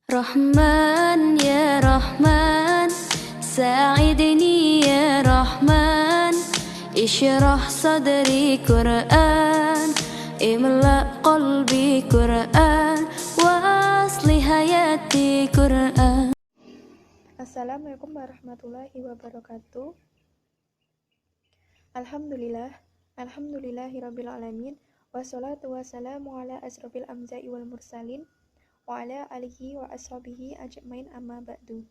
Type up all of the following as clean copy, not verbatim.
Rahman ya Rahman, sa'idni ya Rahman, ishrah sadri Qur'an, imla qalbi Qur'an, wa asli hayati Qur'an. Assalamualaikum warahmatullahi wabarakatuh. Alhamdulillahirabbil alamin, wassalatu wassalamu ala asrofil anbiya'i wal mursalin wa ala alihi wa ashabihi ajmain, amma ba'du.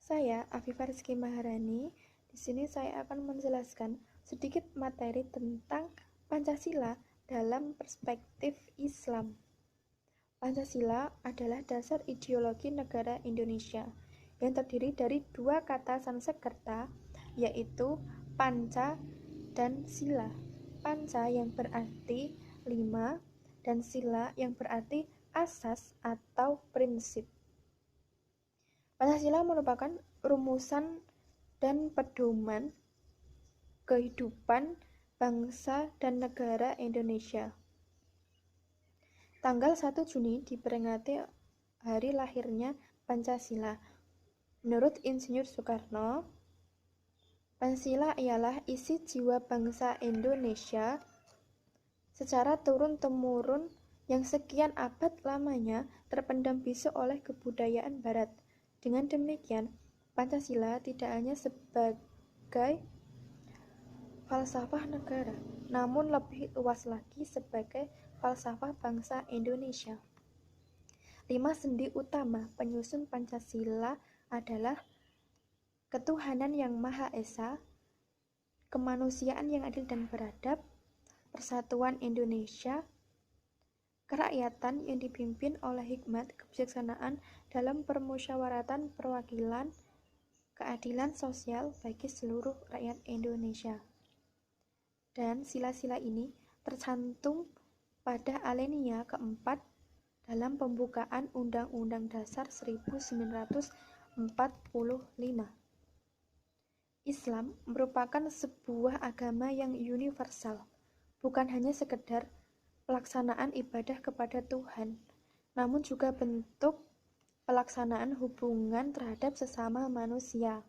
Saya Afifah Rizky Maharani. Di sini saya akan menjelaskan sedikit materi tentang Pancasila dalam perspektif Islam. Pancasila adalah dasar ideologi negara Indonesia yang terdiri dari dua kata Sanskerta, yaitu panca dan sila. Panca yang berarti 5 dan sila yang berarti asas atau prinsip. Pancasila merupakan rumusan dan pedoman kehidupan bangsa dan negara Indonesia. Tanggal 1 Juni diperingati hari lahirnya Pancasila. Menurut Insinyur Soekarno, Pancasila ialah isi jiwa bangsa Indonesia secara turun-temurun yang sekian abad lamanya terpendam bisu oleh kebudayaan Barat. Dengan demikian, Pancasila tidak hanya sebagai falsafah negara, namun lebih luas lagi sebagai falsafah bangsa Indonesia. 5 sendi utama penyusun Pancasila adalah ketuhanan yang Maha Esa, kemanusiaan yang adil dan beradab, persatuan Indonesia, kerakyatan yang dipimpin oleh hikmat kebijaksanaan dalam permusyawaratan perwakilan, keadilan sosial bagi seluruh rakyat Indonesia. Dan sila-sila ini tercantum pada alinea keempat dalam pembukaan Undang-Undang Dasar 1945. Islam merupakan sebuah agama yang universal, bukan hanya sekedar pelaksanaan ibadah kepada Tuhan, namun juga bentuk pelaksanaan hubungan terhadap sesama manusia.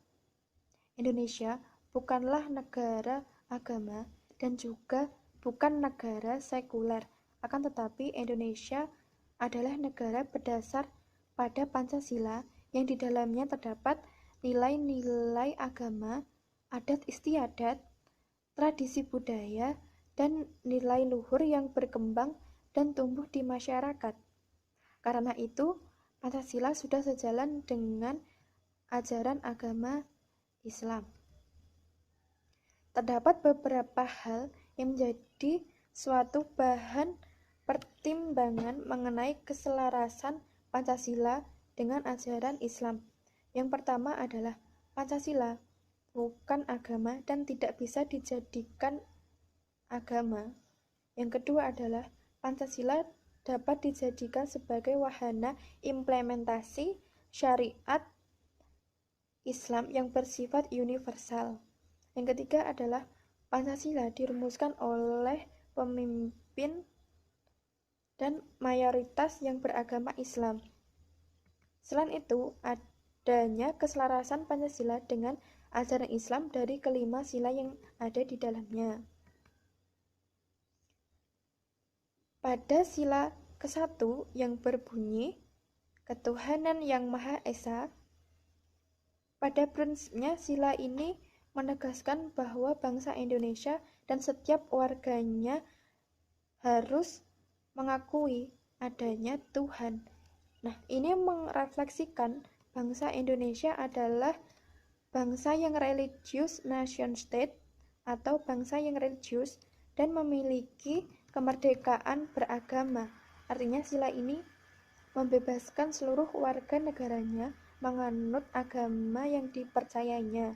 Indonesia bukanlah negara agama dan juga bukan negara sekuler, akan tetapi Indonesia adalah negara berdasar pada Pancasila yang di dalamnya terdapat nilai-nilai agama, adat istiadat, tradisi budaya, dan nilai luhur yang berkembang dan tumbuh di masyarakat. Karena itu, Pancasila sudah sejalan dengan ajaran agama Islam. Terdapat beberapa hal yang menjadi suatu bahan pertimbangan mengenai keselarasan Pancasila dengan ajaran Islam. Yang pertama adalah Pancasila bukan agama dan tidak bisa dijadikan agama. Yang kedua adalah Pancasila dapat dijadikan sebagai wahana implementasi syariat Islam yang bersifat universal. Yang ketiga adalah Pancasila dirumuskan oleh pemimpin dan mayoritas yang beragama Islam. Selain itu, adanya keselarasan Pancasila dengan ajaran Islam dari kelima sila yang ada di dalamnya. Pada sila ke-1 yang berbunyi ketuhanan yang Maha Esa, pada prinsipnya sila ini menegaskan bahwa bangsa Indonesia dan setiap warganya harus mengakui adanya Tuhan. Nah, ini merefleksikan bangsa Indonesia adalah bangsa yang religius nation state atau bangsa yang religius dan memiliki kemerdekaan beragama. Artinya sila ini membebaskan seluruh warga negaranya menganut agama yang dipercayainya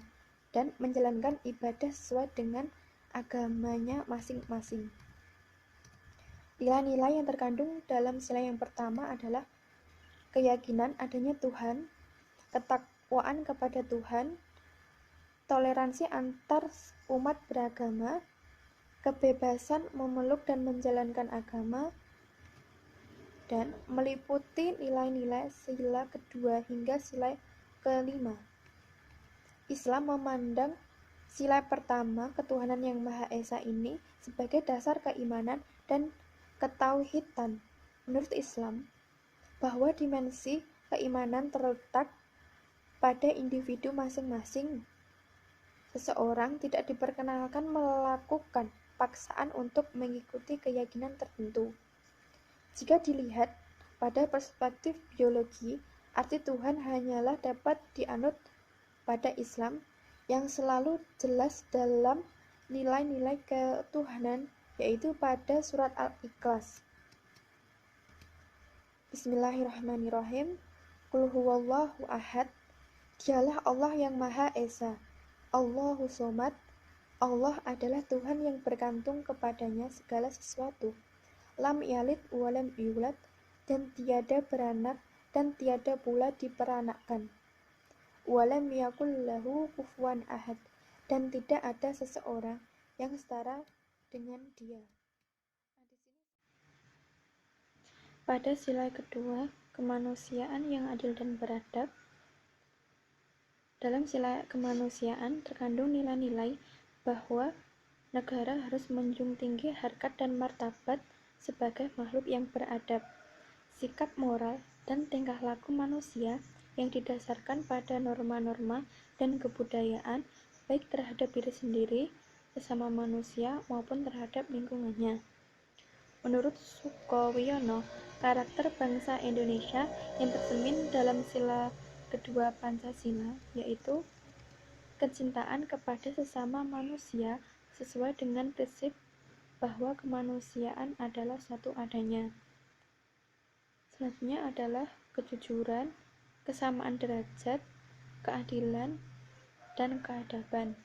dan menjalankan ibadah sesuai dengan agamanya masing-masing. Nilai-nilai yang terkandung dalam sila yang pertama adalah keyakinan adanya Tuhan, ketakwaan kepada Tuhan, toleransi antar umat beragama, kebebasan memeluk dan menjalankan agama, dan meliputi nilai-nilai sila kedua hingga sila kelima. Islam memandang sila pertama, ketuhanan yang Maha Esa ini sebagai dasar keimanan dan ketauhidan. Menurut Islam, bahwa dimensi keimanan terletak pada individu masing-masing. Seseorang tidak diperkenalkan melakukan paksaan untuk mengikuti keyakinan tertentu. Jika dilihat pada perspektif biologi, arti Tuhan hanyalah dapat dianut pada Islam yang selalu jelas dalam nilai-nilai ketuhanan, yaitu pada surat Al-Ikhlas. Bismillahirrahmanirrahim. Qul huwallahu ahad. Dialah Allah yang Maha Esa. Allahu Somad. Allah adalah Tuhan yang bergantung kepadanya segala sesuatu. Lam yalid walam yulad, dan tiada beranak dan tiada pula diperanakkan. Walam yakul lahu kufuwan ahad, dan tidak ada seseorang yang setara dengan dia. Pada sila kedua, kemanusiaan yang adil dan beradab. Dalam sila kemanusiaan terkandung nilai-nilai bahwa negara harus menjunjung tinggi harkat dan martabat sebagai makhluk yang beradab. Sikap moral dan tingkah laku manusia yang didasarkan pada norma-norma dan kebudayaan, baik terhadap diri sendiri, sesama manusia, maupun terhadap lingkungannya. Menurut Sukowiyono, karakter bangsa Indonesia yang tercermin dalam sila kedua Pancasila, yaitu kecintaan kepada sesama manusia sesuai dengan prinsip bahwa kemanusiaan adalah satu adanya. Selanjutnya adalah kejujuran, kesamaan derajat, keadilan, dan keadaban.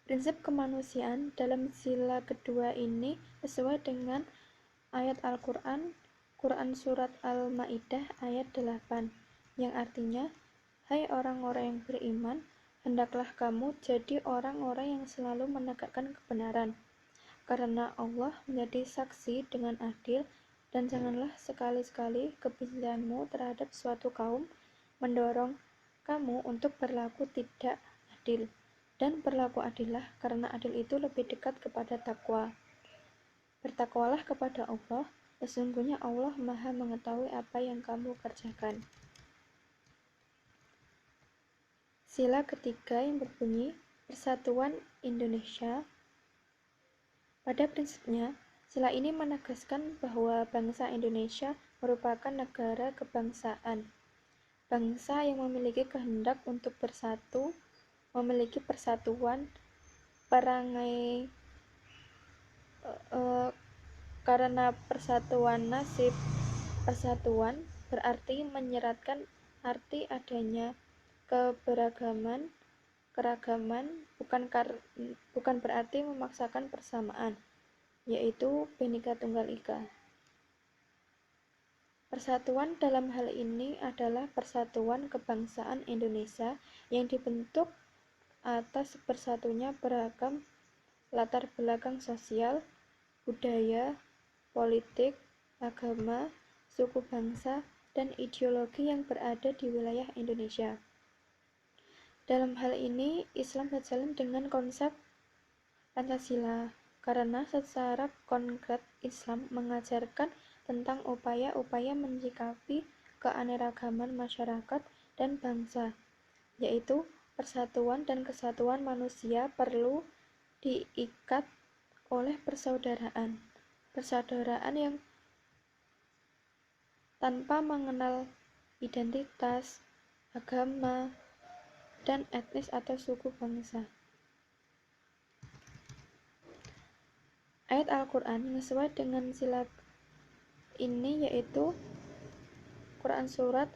Prinsip kemanusiaan dalam sila kedua ini sesuai dengan ayat Al-Quran, Quran Surat Al-Ma'idah ayat 8, yang artinya, hai orang-orang yang beriman, hendaklah kamu jadi orang-orang yang selalu menegakkan kebenaran, karena Allah menjadi saksi dengan adil, dan janganlah sekali-sekali kebencianmu terhadap suatu kaum mendorong kamu untuk berlaku tidak adil, dan berlaku adillah, karena adil itu lebih dekat kepada takwa. Bertakwalah kepada Allah, sesungguhnya Allah Maha mengetahui apa yang kamu kerjakan. Sila ketiga yang berbunyi Persatuan Indonesia. Pada prinsipnya, sila ini menegaskan bahwa bangsa Indonesia merupakan negara kebangsaan. Bangsa yang memiliki kehendak untuk bersatu, memiliki persatuan, perangai karena persatuan nasib persatuan berarti menyeratkan arti adanya keberagaman, keragaman, bukan berarti memaksakan persamaan, yaitu Bhinneka Tunggal Ika. Persatuan dalam hal ini adalah persatuan kebangsaan Indonesia yang dibentuk atas bersatunya beragam latar belakang sosial, budaya, politik, agama, suku bangsa, dan ideologi yang berada di wilayah Indonesia. Dalam hal ini, Islam sejalan dengan konsep Pancasila, karena secara konkret Islam mengajarkan tentang upaya-upaya menyikapi keanekaragaman masyarakat dan bangsa, yaitu persatuan dan kesatuan manusia perlu diikat oleh persaudaraan yang tanpa mengenal identitas, agama, dan etnis atau suku bangsa. Ayat Al-Quran yang sesuai dengan sila ini yaitu Quran Surat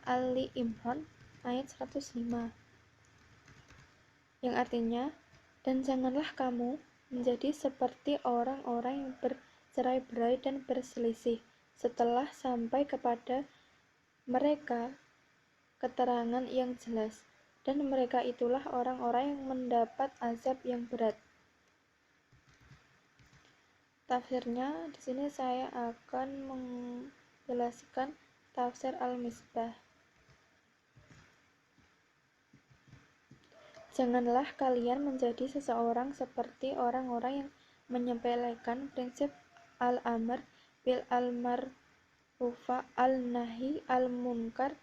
Ali Imran ayat 105, yang artinya, dan janganlah kamu menjadi seperti orang-orang yang bercerai-berai dan berselisih setelah sampai kepada mereka keterangan yang jelas, dan mereka itulah orang-orang yang mendapat azab yang berat. tafsirnya. Di sini saya akan menjelaskan tafsir Al-Misbah. Janganlah kalian menjadi seseorang seperti orang-orang yang menyepelekan prinsip al-amr bil al-ma'rufa al-nahi al-munkar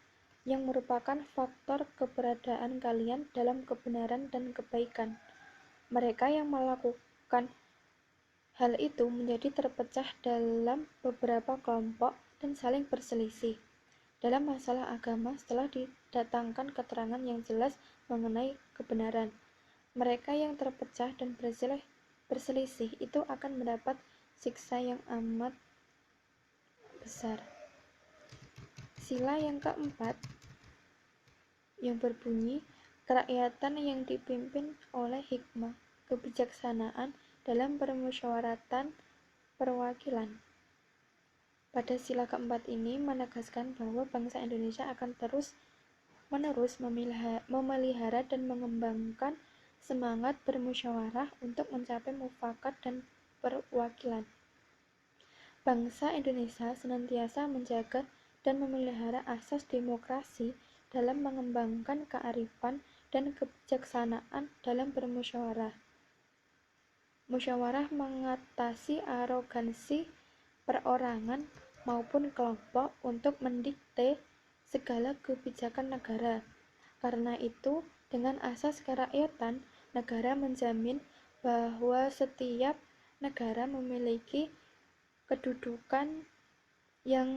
yang merupakan faktor keberadaan kalian dalam kebenaran dan kebaikan. Mereka yang melakukan hal itu menjadi terpecah dalam beberapa kelompok dan saling berselisih dalam masalah agama setelah didatangkan keterangan yang jelas mengenai kebenaran. Mereka yang terpecah dan berselisih itu akan mendapat siksa yang amat besar. Sila yang keempat yang berbunyi, kerakyatan yang dipimpin oleh hikmah, kebijaksanaan dalam permusyawaratan perwakilan. Pada sila keempat ini menegaskan bahwa bangsa Indonesia akan terus-menerus memelihara dan mengembangkan semangat bermusyawarah untuk mencapai mufakat dan perwakilan. Bangsa Indonesia senantiasa menjaga dan memelihara asas demokrasi dalam mengembangkan kearifan dan kebijaksanaan dalam bermusyawarah. Musyawarah mengatasi arogansi perorangan maupun kelompok untuk mendikte segala kebijakan negara. Karena itu, dengan asas kerakyatan, negara menjamin bahwa setiap negara memiliki kedudukan yang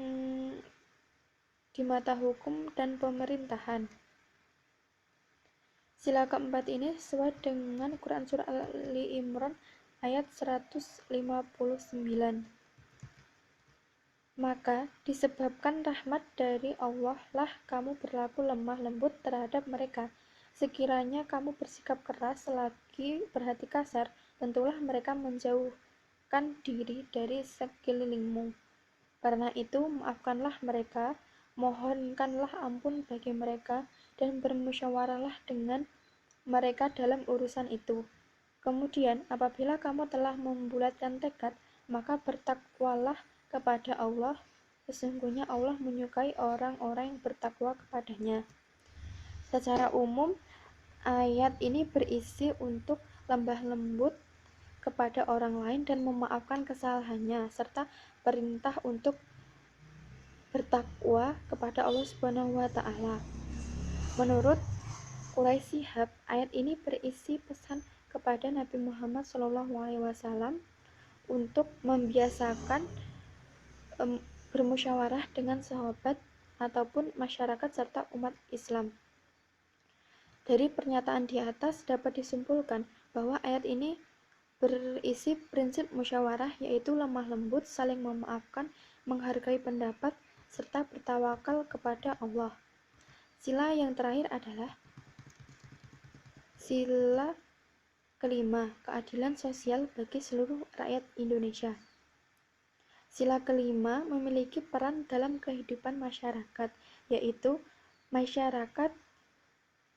di mata hukum dan pemerintahan. Sila keempat ini sesuai dengan Quran Surah Ali Imran ayat 159. Maka disebabkan rahmat dari Allah lah kamu berlaku lemah lembut terhadap mereka. Sekiranya kamu bersikap keras selagi berhati kasar, tentulah mereka menjauhkan diri dari sekelilingmu. Karena itu maafkanlah mereka, mohonkanlah ampun bagi mereka, dan bermusyawarahlah dengan mereka dalam urusan itu. Kemudian apabila kamu telah membulatkan tekad, maka bertakwalah kepada Allah. Sesungguhnya Allah menyukai orang-orang yang bertakwa kepadanya. Secara umum, ayat ini berisi untuk lemah lembut kepada orang lain dan memaafkan kesalahannya, serta perintah untuk bertakwa kepada Allah Subhanahu wa Ta'ala. Menurut Quraisy Shihab, ayat ini berisi pesan kepada Nabi Muhammad SAW untuk membiasakan bermusyawarah dengan sahabat ataupun masyarakat serta umat Islam. Dari pernyataan di atas dapat disimpulkan bahwa ayat ini berisi prinsip musyawarah, yaitu lemah lembut, saling memaafkan, menghargai pendapat, serta bertawakal kepada Allah. Sila yang terakhir adalah sila kelima, keadilan sosial bagi seluruh rakyat Indonesia. Sila kelima memiliki peran dalam kehidupan masyarakat, yaitu masyarakat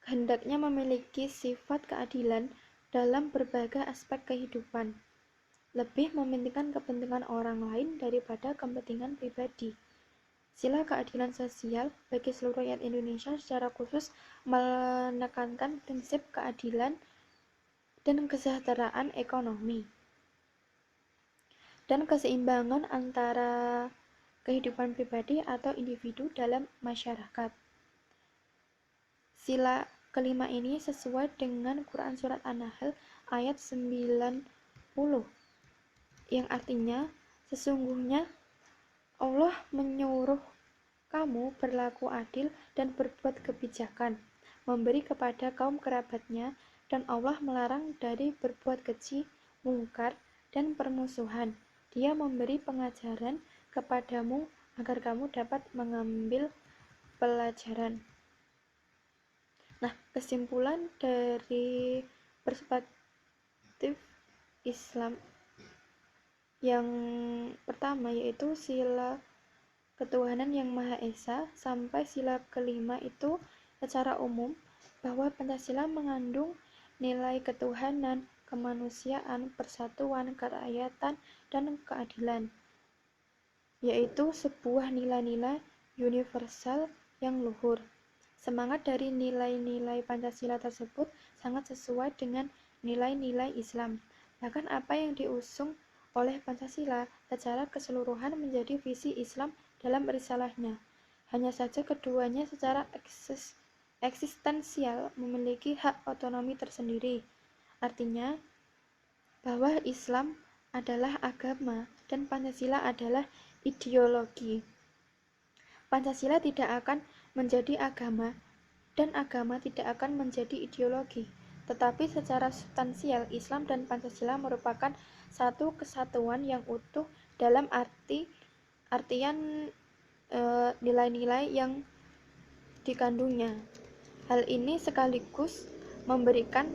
hendaknya memiliki sifat keadilan dalam berbagai aspek kehidupan, lebih mementingkan kepentingan orang lain daripada kepentingan pribadi. Sila keadilan sosial bagi seluruh rakyat Indonesia secara khusus menekankan prinsip keadilan dan kesejahteraan ekonomi dan keseimbangan antara kehidupan pribadi atau individu dalam masyarakat. Sila kelima ini sesuai dengan Quran Surat An-Nahl ayat 90, yang artinya, sesungguhnya Allah menyuruh kamu berlaku adil dan berbuat kebijakan, memberi kepada kaum kerabatnya, dan Allah melarang dari berbuat keji, mungkar, dan permusuhan. Dia memberi pengajaran kepadamu agar kamu dapat mengambil pelajaran. Nah, kesimpulan dari perspektif Islam yang pertama yaitu sila ketuhanan yang Maha Esa sampai sila kelima itu secara umum bahwa Pancasila mengandung nilai ketuhanan, kemanusiaan, persatuan, kerakyatan, dan keadilan, yaitu sebuah nilai-nilai universal yang luhur. Semangat dari nilai-nilai Pancasila tersebut sangat sesuai dengan nilai-nilai Islam. Bahkan apa yang diusung oleh Pancasila secara keseluruhan menjadi visi Islam dalam risalahnya. Hanya saja keduanya secara eksistensial memiliki hak otonomi tersendiri. Artinya bahwa Islam adalah agama dan Pancasila adalah ideologi. Pancasila tidak akan menjadi agama dan agama tidak akan menjadi ideologi. Tetapi secara substansial Islam dan Pancasila merupakan satu kesatuan yang utuh dalam artian nilai-nilai yang dikandungnya. Hal ini sekaligus memberikan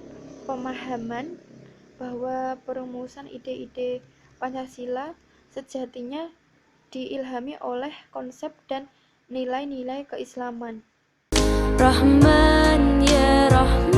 pemahaman bahwa perumusan ide-ide Pancasila sejatinya diilhami oleh konsep dan nilai-nilai keislaman. Rahman ya Rahman